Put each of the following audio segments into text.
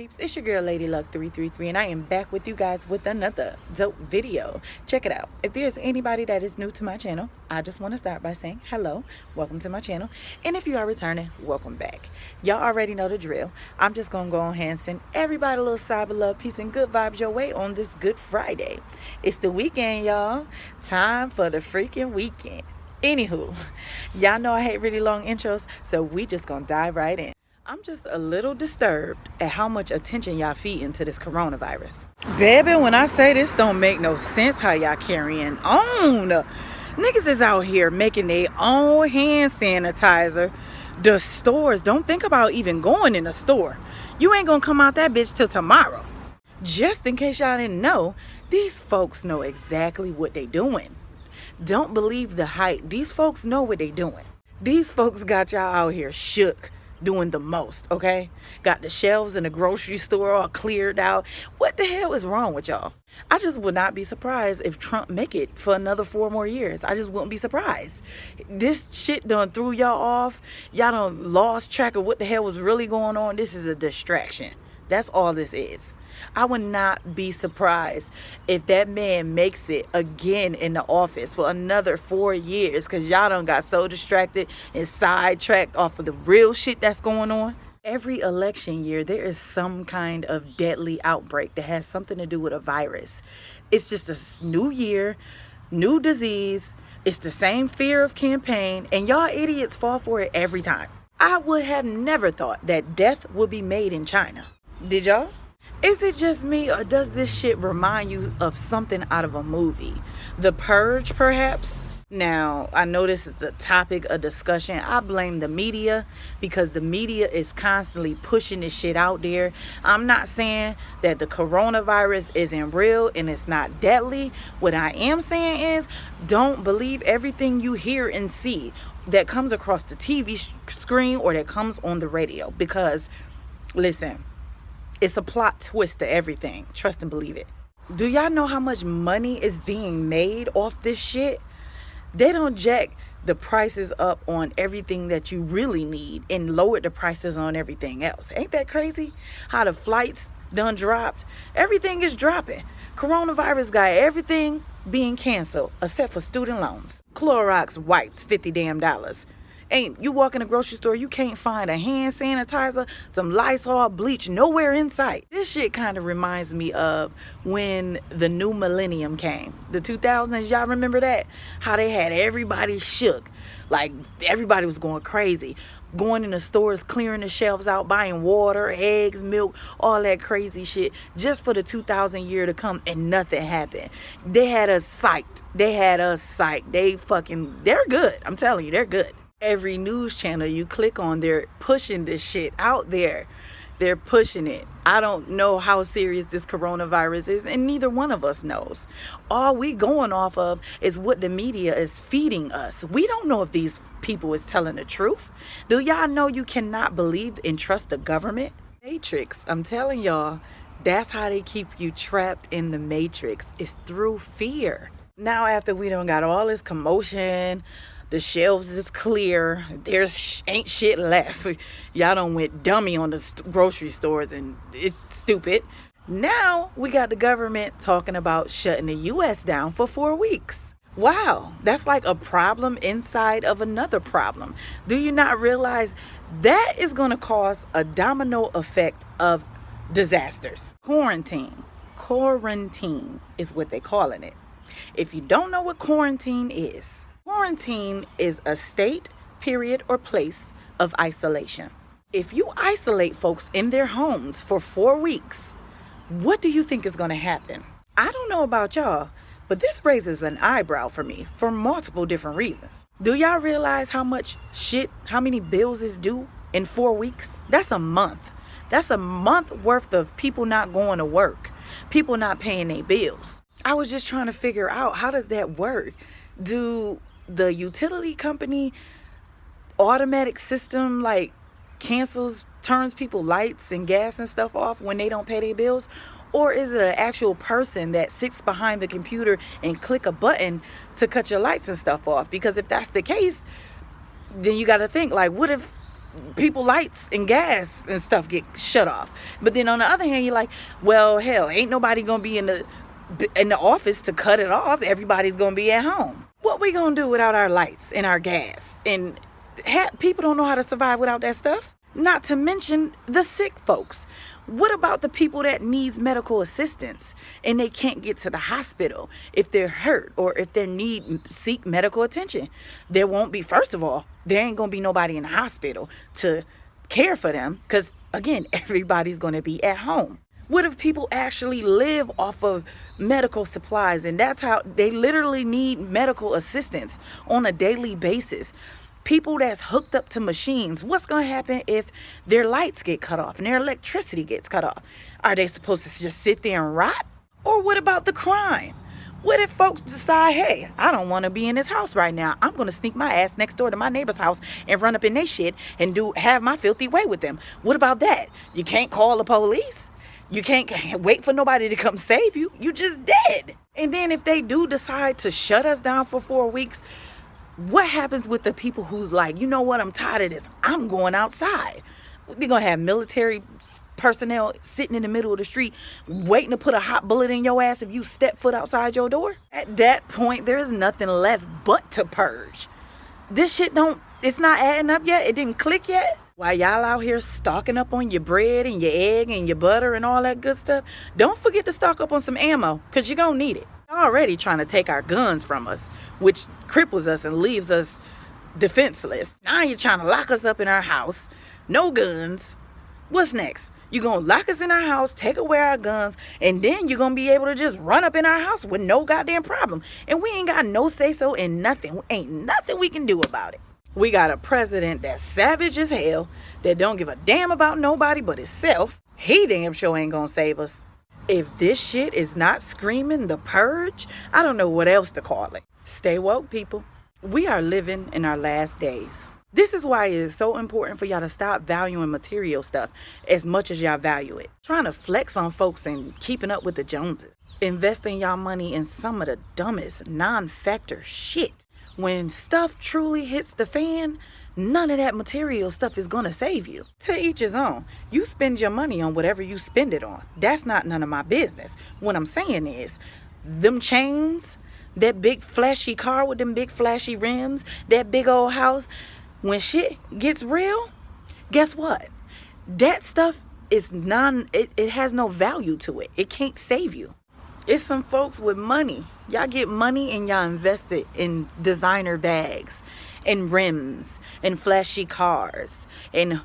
peeps, it's your girl LadiieeLuck333 and I am back with you guys with another dope video. Check it out. If there's anybody that is new to my channel, I just want to start by saying hello, welcome to my channel, and if you are returning, welcome back. Y'all already know the drill. I'm just gonna go ahead and send everybody a little cyber love, peace, and good vibes your way on this Good Friday. It's the weekend, y'all. Time for the freaking weekend. Anywho, y'all know I hate really long intros, so we just gonna dive right in. I'm just a little disturbed at how much attention y'all feed into this coronavirus. Baby, when I say this don't make no sense how y'all carrying on. Niggas is out here making their own hand sanitizer. The stores, don't think about even going in a store. You ain't gonna come out that bitch till tomorrow. Just in case y'all didn't know, these folks know exactly what they doing. Don't believe the hype. These folks know what they doing. These folks got y'all out here shook. Doing the most, okay? Got the shelves in the grocery store all cleared out. What the hell is wrong with y'all? I just would not be surprised if Trump make it for another 4 more years. I just wouldn't be surprised. This shit done threw y'all off. Y'all done lost track of what the hell was really going on. This is a distraction. That's all this is. I would not be surprised if that man makes it again in the office for another 4 years because y'all done got so distracted and sidetracked off of the real shit that's going on. Every election year, there is some kind of deadly outbreak that has something to do with a virus. It's just a new year, new disease. It's the same fear of campaign, and y'all idiots fall for it every time. I would have never thought that death would be made in China. Did y'all? Is it just me, or does this shit remind you of something out of a movie? The Purge, perhaps? Now, I know this is a topic of discussion. I blame the media because the media is constantly pushing this shit out there. I'm not saying that the coronavirus isn't real and it's not deadly. What I am saying is don't believe everything you hear and see that comes across the TV screen or that comes on the radio because, listen, it's a plot twist to everything. Trust and believe it. Do y'all know how much money is being made off this shit? They don't jack the prices up on everything that you really need and lower the prices on everything else. Ain't that crazy? How the flights done dropped. Everything is dropping. Coronavirus got everything being canceled except for student loans. Clorox wipes, $50 damn. Ain't you walk in a grocery store, you can't find a hand sanitizer, some Lysol, bleach, nowhere in sight. This shit kind of reminds me of when the new millennium came. The 2000s, y'all remember that? How they had everybody shook. Like, everybody was going crazy. Going in the stores, clearing the shelves out, buying water, eggs, milk, all that crazy shit. Just for the 2000 year to come, and nothing happened. They had us psyched. They're good. I'm telling you, they're good. Every news channel you click on, they're pushing this shit out there. They're pushing it. I don't know how serious this coronavirus is, and neither one of us knows. All we going off of is what the media is feeding us. We don't know if these people is telling the truth. Do y'all know you cannot believe and trust the government? Matrix, I'm telling y'all, that's how they keep you trapped in the matrix. It's through fear. Now after we done got all this commotion, the shelves is clear. There's ain't shit left. Y'all done went dummy on the grocery stores and it's stupid. Now we got the government talking about shutting the U.S. down for 4 weeks. Wow, that's like a problem inside of another problem. Do you not realize that is going to cause a domino effect of disasters? Quarantine is what they calling it. If you don't know what quarantine is a state, period, or place of isolation. If you isolate folks in their homes for 4 weeks, what do you think is going to happen? I don't know about y'all, but this raises an eyebrow for me for multiple different reasons. Do y'all realize how many bills is due in 4 weeks? That's a month. That's a month worth of people not going to work, people not paying their bills. I was just trying to figure out, how does that work? Do the utility company automatic system like turns people lights and gas and stuff off when they don't pay their bills? Or is it an actual person that sits behind the computer and click a button to cut your lights and stuff off? Because if that's the case, then you got to think, like, what if people lights and gas and stuff get shut off. But then on the other hand, you're like, well, hell, ain't nobody gonna be in the office to cut it off. Everybody's gonna be at home. What we gonna do without our lights and our gas? And people don't know how to survive without that stuff. Not to mention the sick folks. What about the people that needs medical assistance and they can't get to the hospital if they're hurt or if they seek medical attention? There won't be, first of all, there ain't gonna be nobody in the hospital to care for them because, again, everybody's gonna be at home. What if people actually live off of medical supplies and that's how they literally need medical assistance on a daily basis? People that's hooked up to machines, what's going to happen if their lights get cut off and their electricity gets cut off? Are they supposed to just sit there and rot? Or what about the crime? What if folks decide, hey, I don't want to be in this house right now. I'm going to sneak my ass next door to my neighbor's house and run up in their shit and have my filthy way with them. What about that? You can't call the police. You can't wait for nobody to come save you. You just dead. And then if they do decide to shut us down for 4 weeks, what happens with the people who's like, you know what, I'm tired of this. I'm going outside. They're going to have military personnel sitting in the middle of the street waiting to put a hot bullet in your ass if you step foot outside your door. At that point, there is nothing left but to purge. This shit it's not adding up yet. It didn't click yet. While y'all out here stocking up on your bread and your egg and your butter and all that good stuff, don't forget to stock up on some ammo because you're going to need it. Already trying to take our guns from us, which cripples us and leaves us defenseless. Now you're trying to lock us up in our house, no guns. What's next? You're going to lock us in our house, take away our guns, and then you're going to be able to just run up in our house with no goddamn problem. And we ain't got no say-so in nothing. Ain't nothing we can do about it. We got a president that's savage as hell, that don't give a damn about nobody but himself. He damn sure ain't going to save us. If this shit is not screaming the purge, I don't know what else to call it. Stay woke, people. We are living in our last days. This is why it is so important for y'all to stop valuing material stuff as much as y'all value it. Trying to flex on folks and keeping up with the Joneses. Investing y'all money in some of the dumbest non-factor shit. When stuff truly hits the fan, none of that material stuff is gonna save you. To each his own. You spend your money on whatever you spend it on. That's not none of my business. What I'm saying is, them chains, that big flashy car with them big flashy rims, that big old house, when shit gets real, guess what? That stuff is it has no value to it. It can't save you. It's some folks with money. Y'all get money and y'all invest it in designer bags and rims and flashy cars and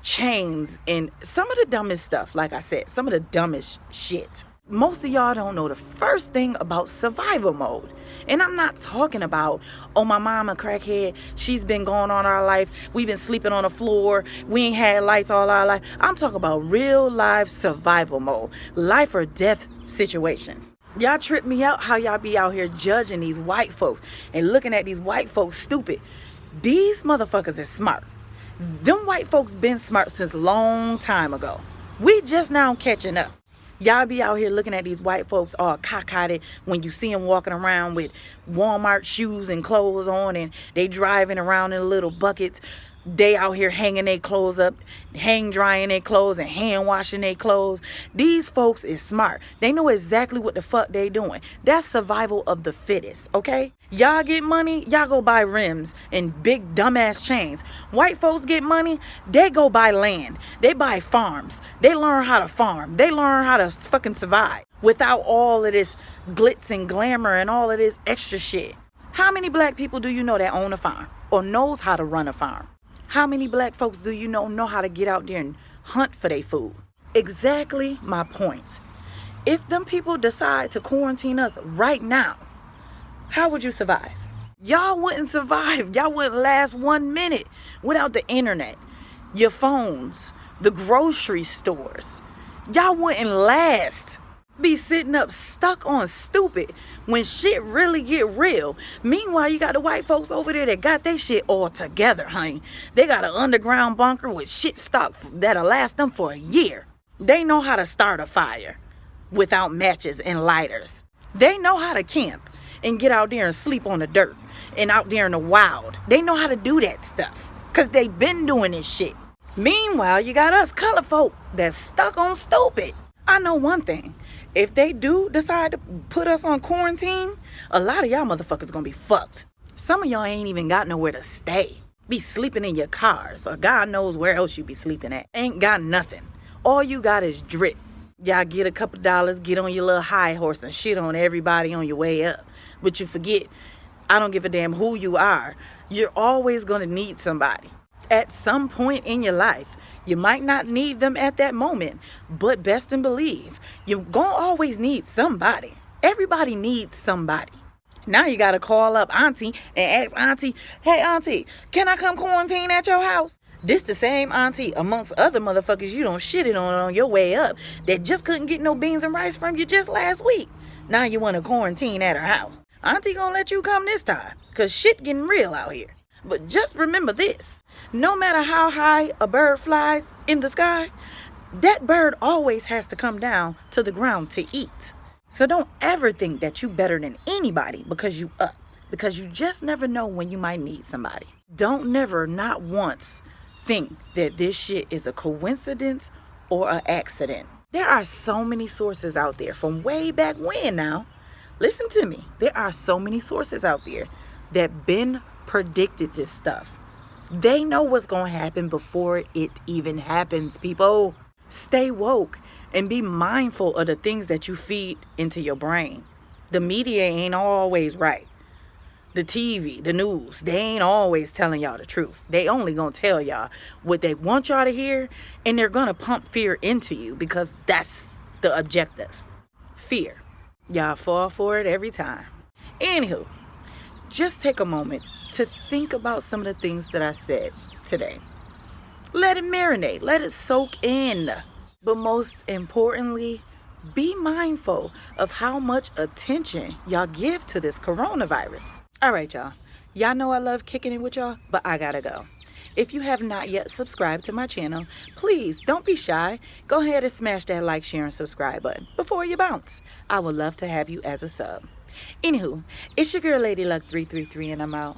chains and some of the dumbest stuff. Like I said, some of the dumbest shit. Most of y'all don't know the first thing about survival mode. And I'm not talking about, oh, my mom a crackhead, she's been gone all our life, we've been sleeping on the floor, we ain't had lights all our life. I'm talking about real life survival mode, life or death situations. Y'all trip me out how y'all be out here judging these white folks and looking at these white folks stupid. These motherfuckers is smart. Them white folks been smart since a long time ago. We just now catching up. Y'all be out here looking at these white folks all cockeyed when you see them walking around with Walmart shoes and clothes on and they driving around in little buckets. They out here hanging their clothes up, hang drying their clothes and hand washing their clothes. These folks is smart. They know exactly what the fuck they doing. That's survival of the fittest, okay? Y'all get money, y'all go buy rims and big dumbass chains. White folks get money, they go buy land. They buy farms. They learn how to farm. They learn how to fucking survive without all of this glitz and glamour and all of this extra shit. How many black people do you know that own a farm or knows how to run a farm? How many black folks do you know how to get out there and hunt for their food? Exactly my point. If them people decide to quarantine us right now, how would you survive? Y'all wouldn't survive. Y'all wouldn't last 1 minute without the internet, your phones, the grocery stores. Y'all wouldn't last. Be sitting up stuck on stupid when shit really get real. Meanwhile, you got the white folks over there that got their shit all together, honey. They got an underground bunker with shit stock that'll last them for a year. They know how to start a fire without matches and lighters. They know how to camp and get out there and sleep on the dirt and out there in the wild. They know how to do that stuff. Because they been doing this shit. Meanwhile, you got us color folk that's stuck on stupid. I know one thing. If they do decide to put us on quarantine, a lot of y'all motherfuckers gonna be fucked. Some of y'all ain't even got nowhere to stay. Be sleeping in your cars, or God knows where else you be sleeping at. Ain't got nothing. All you got is drip. Y'all get a couple dollars, get on your little high horse and shit on everybody on your way up. But you forget, I don't give a damn who you are. You're always gonna need somebody. At some point in your life, you might not need them at that moment, but best and believe, you're gonna always need somebody. Everybody needs somebody. Now you gotta call up auntie and ask auntie, hey auntie, can I come quarantine at your house? This the same auntie amongst other motherfuckers you don't shitted on your way up that just couldn't get no beans and rice from you just last week. Now you wanna quarantine at her house. Auntie gonna let you come this time, cause shit getting real out here. But just remember this, no matter how high a bird flies in the sky, that bird always has to come down to the ground to eat. So don't ever think that you better than anybody because you up, because you just never know when you might need somebody. Don't never, not once, think that this shit is a coincidence or an accident. There are so many sources out there from way back when now. Listen to me. There are so many sources out there that been predicted this stuff. They know what's going to happen before it even happens, people. Stay woke and be mindful of the things that you feed into your brain. The media ain't always right. The TV, the news, they ain't always telling y'all the truth. They only going to tell y'all what they want y'all to hear, and they're going to pump fear into you because that's the objective. Fear. Y'all fall for it every time. Anywho, just take a moment to think about some of the things that I said today. Let it marinate. Let it soak in. But most importantly, be mindful of how much attention y'all give to this coronavirus. All right, y'all. Y'all know I love kicking it with y'all, but I gotta go. If you have not yet subscribed to my channel, please don't be shy. Go ahead and smash that like, share, and subscribe button before you bounce. I would love to have you as a sub. Anywho, it's your girl Ladiie Luck333 and I'm out.